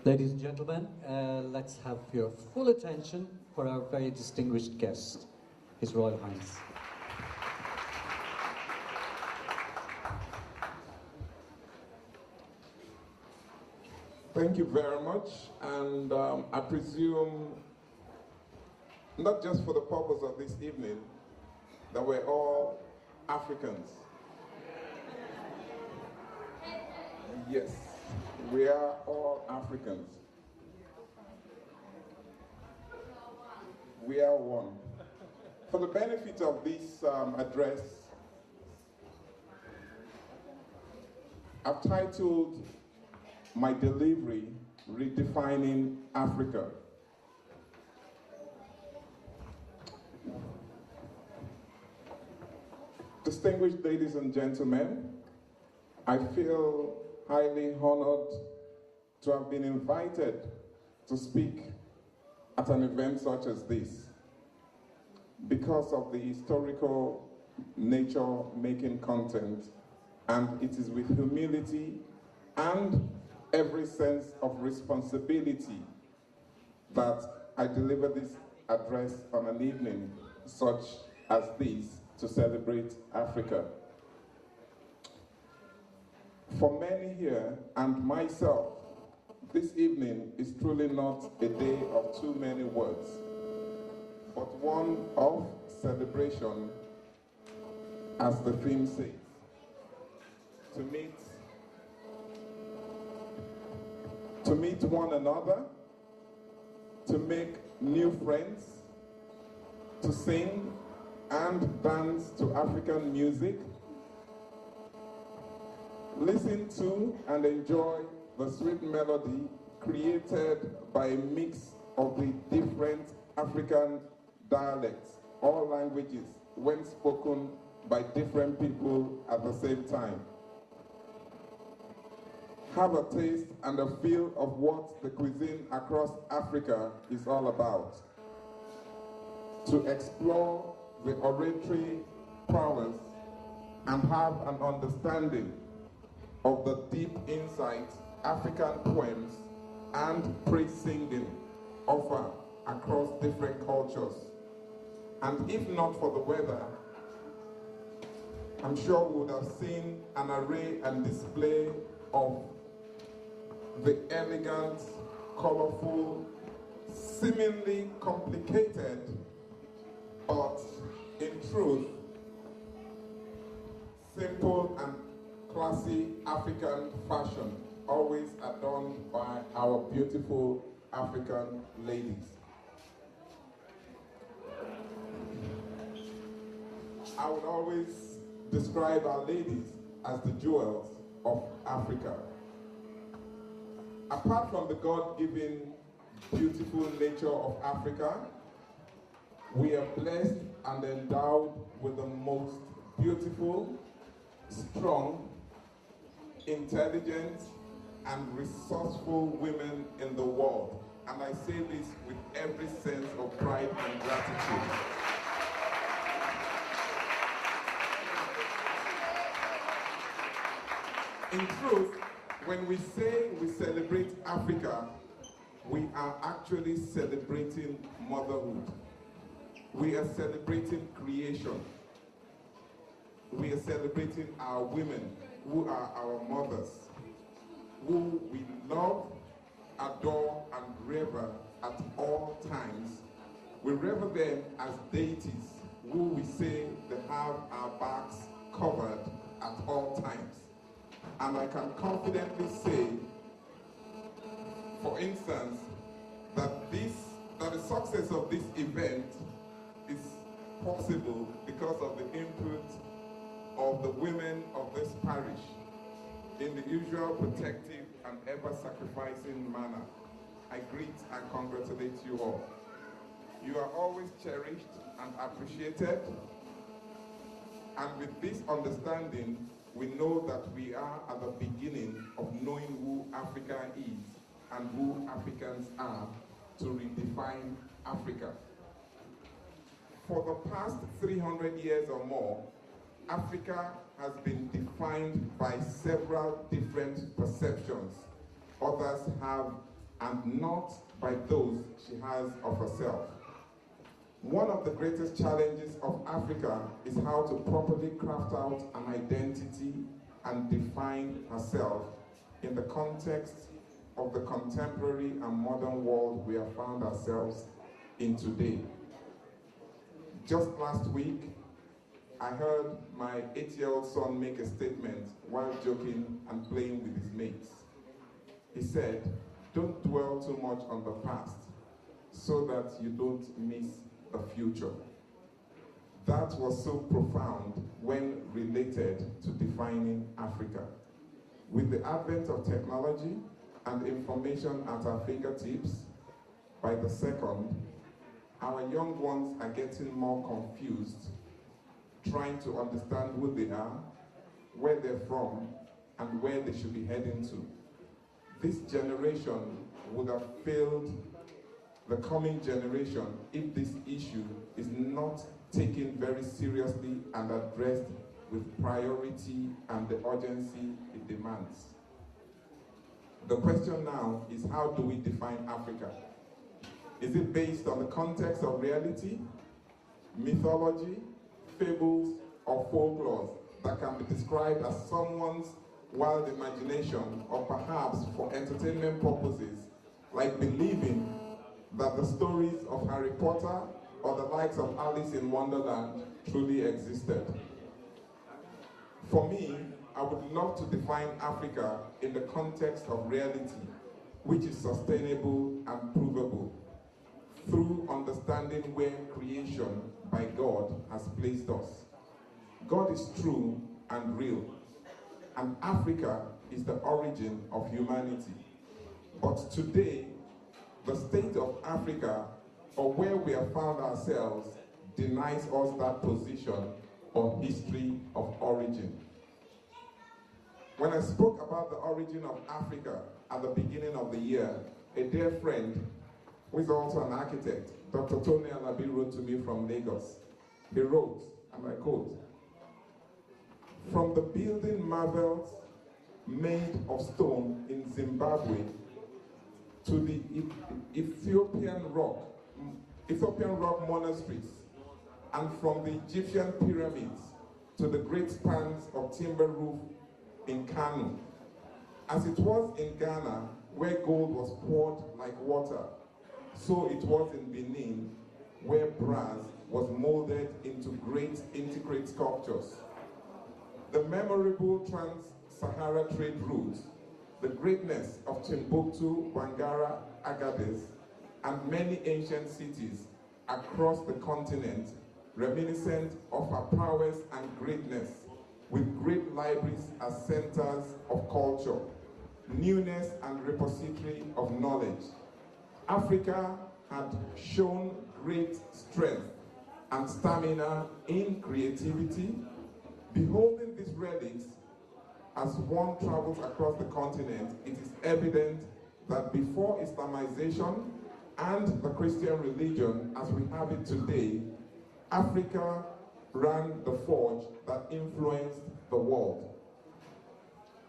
Ladies and gentlemen, let's have your full attention for our very distinguished guest, His Royal Highness. Thank you very much, and I presume, not just for the purpose of this evening, that we're all Africans. Yes. We are all Africans. We are one. For the benefit of this address, I've titled my delivery, Redefining Africa. Distinguished ladies and gentlemen, I feel highly honored to have been invited to speak at an event such as this because of the historical nature making content, and it is with humility and every sense of responsibility that I deliver this address on an evening such as this to celebrate Africa. For many here, and myself, this evening is truly not a day of too many words, but one of celebration, as the theme says. To meet one another, to make new friends, to sing and dance to African music, listen to and enjoy the sweet melody created by a mix of the different African dialects, all languages, when spoken by different people at the same time. Have a taste and a feel of what the cuisine across Africa is all about. To explore the oratory prowess and have an understanding of the deep insight African poems and praise singing offer across different cultures. And if not for the weather, I'm sure we would have seen an array and display of the elegant, colorful, seemingly complicated, but in truth, simple and classy African fashion, always adorned by our beautiful African ladies. I would always describe our ladies as the jewels of Africa. Apart from the God-given beautiful nature of Africa, we are blessed and endowed with the most beautiful, strong, intelligent, and resourceful women in the world. And I say this with every sense of pride and gratitude. In truth, when we say we celebrate Africa, we are actually celebrating motherhood. We are celebrating creation. We are celebrating our women, who are our mothers, who we love, adore, and revere at all times. We revere them as deities, who we say they have our backs covered at all times. And I can confidently say, for instance, that the success of this event is possible because of the input of the women of this parish in the usual protective and ever-sacrificing manner. I greet and congratulate you all. You are always cherished and appreciated, and with this understanding, we know that we are at the beginning of knowing who Africa is and who Africans are to redefine Africa. For the past 300 years or more, Africa has been defined by several different perceptions. Others have and not by those she has of herself. One of the greatest challenges of Africa is how to properly craft out an identity and define herself in the context of the contemporary and modern world we have found ourselves in today. Just last week, I heard my 8-year-old son make a statement while joking and playing with his mates. He said, "Don't dwell too much on the past so that you don't miss the future." That was so profound when related to defining Africa. With the advent of technology and information at our fingertips, by the second, our young ones are getting more confused, trying to understand who they are, where they're from, and where they should be heading to. This generation would have failed the coming generation if this issue is not taken very seriously and addressed with priority and the urgency it demands. The question now is, how do we define Africa? Is it based on the context of reality, mythology, fables, or folklore that can be described as someone's wild imagination, or perhaps for entertainment purposes, like believing that the stories of Harry Potter or the likes of Alice in Wonderland truly existed? For me, I would love to define Africa in the context of reality, which is sustainable and provable, through understanding where creation by God has placed us. God is true and real, and Africa is the origin of humanity. But today, the state of Africa, or where we have found ourselves, denies us that position or history of origin. When I spoke about the origin of Africa at the beginning of the year, a dear friend, who is also an architect, Dr. Tony Alabi, wrote to me from Lagos. He wrote, and I quote, "From the building marvels made of stone in Zimbabwe to the Ethiopian rock monasteries, and from the Egyptian pyramids to the great spans of timber roof in Kano, as it was in Ghana, where gold was poured like water, so it was in Benin, where brass was molded into great intricate sculptures. The memorable trans-Sahara trade routes, the greatness of Timbuktu, Bangara, Agadez, and many ancient cities across the continent, reminiscent of our prowess and greatness, with great libraries as centers of culture, newness and repository of knowledge. Africa had shown great strength and stamina in creativity. Beholding these relics, as one travels across the continent, it is evident that before Islamization and the Christian religion as we have it today, Africa ran the forge that influenced the world,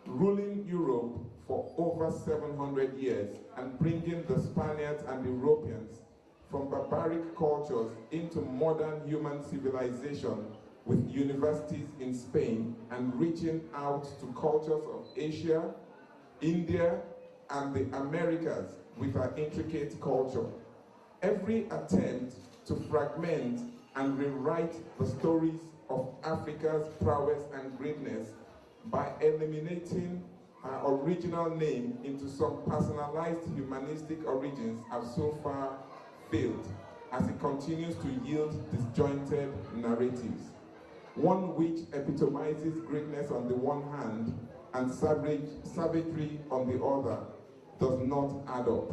ruling Europe for over 700 years and bringing the Spaniards and Europeans from barbaric cultures into modern human civilization, with universities in Spain and reaching out to cultures of Asia, India, and the Americas with our intricate culture. Every attempt to fragment and rewrite the stories of Africa's prowess and greatness by eliminating our original name into some personalized humanistic origins have so far failed, as it continues to yield disjointed narratives, one which epitomizes greatness on the one hand and savagery on the other does not add up.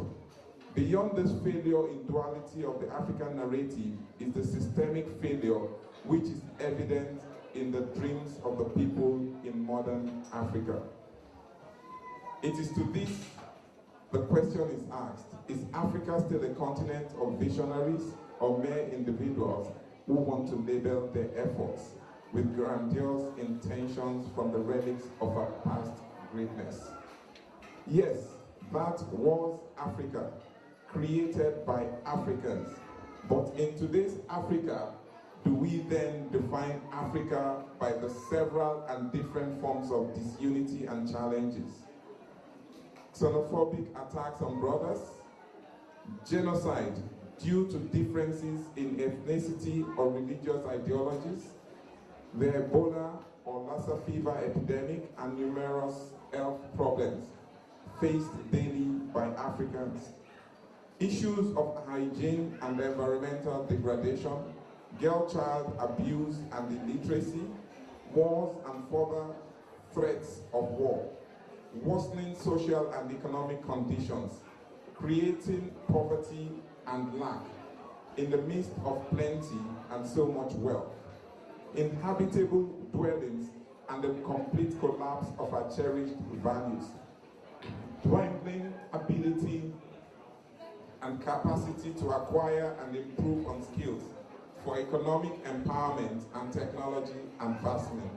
Beyond this failure in duality of the African narrative is the systemic failure which is evident in the dreams of the people in modern Africa. It is to this the question is asked: is Africa still a continent of visionaries or mere individuals who want to label their efforts with grandiose intentions from the relics of our past greatness? Yes, That was Africa, created by Africans. But in today's Africa, do we then define Africa by the several and different forms of disunity and challenges? Xenophobic attacks on brothers, genocide due to differences in ethnicity or religious ideologies, the Ebola or Lassa fever epidemic, and numerous health problems faced daily by Africans. Issues of hygiene and environmental degradation, girl-child abuse and illiteracy, wars and further threats of war, worsening social and economic conditions, creating poverty and lack in the midst of plenty and so much wealth, inhabitable dwellings and the complete collapse of our cherished values, dwindling ability and capacity to acquire and improve on skills for economic empowerment and technology advancement.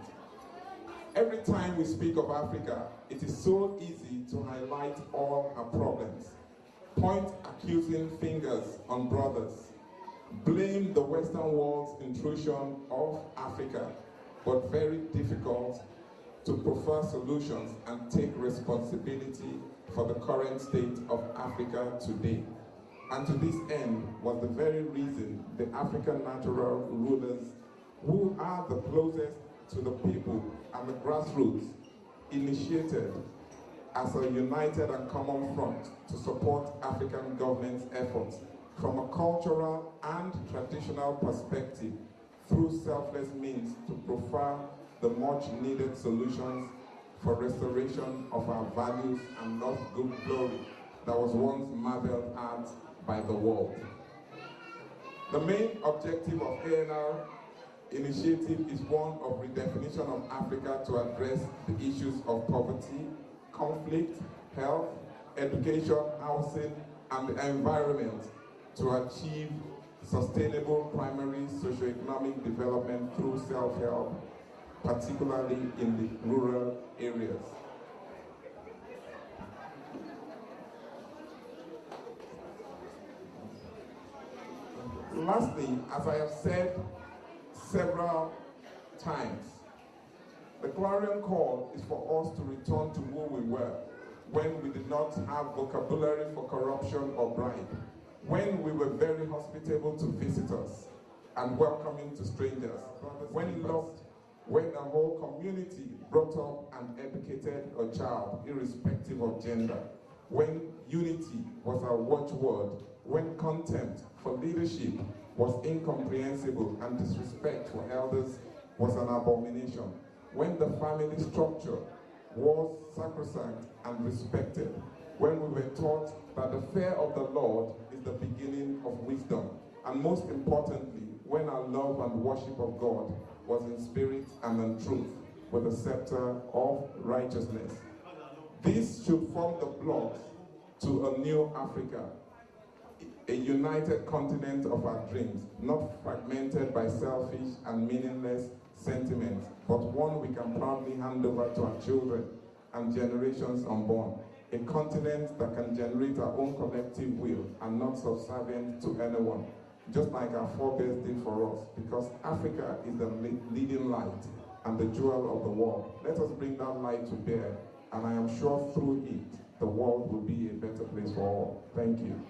Every time we speak of Africa, it is so easy to highlight all her problems, point accusing fingers on brothers, blame the Western world's intrusion of Africa, but very difficult to prefer solutions and take responsibility for the current state of Africa today. And to this end was the very reason the African natural rulers, who are the closest to the people and the grassroots, initiated as a united and common front to support African government's efforts from a cultural and traditional perspective through selfless means to prefer the much needed solutions for restoration of our values and lost good glory that was once marveled at by the world. The main objective of ANR initiative is one of redefinition of Africa to address the issues of poverty, conflict, health, education, housing, and the environment to achieve sustainable primary socioeconomic development through self-help, particularly in the rural areas. Lastly, as I have said several times, the clarion call is for us to return to who we were when we did not have vocabulary for corruption or bribe, when we were very hospitable to visitors and welcoming to strangers, when a whole community brought up and educated a child irrespective of gender, when unity was our watchword, when contempt for leadership was incomprehensible and disrespect for elders was an abomination, when the family structure was sacrosanct and respected, when we were taught that the fear of the Lord is the beginning of wisdom, and most importantly, when our love and worship of God was in spirit and in truth, with a scepter of righteousness. This should form the blocks to a new Africa, a united continent of our dreams, not fragmented by selfish and meaningless sentiments, but one we can proudly hand over to our children and generations unborn. A continent that can generate our own collective will and not subservient to anyone, just like our forebears did for us, because Africa is the leading light and the jewel of the world. Let us bring that light to bear, and I am sure through it, the world will be a better place for all. Thank you.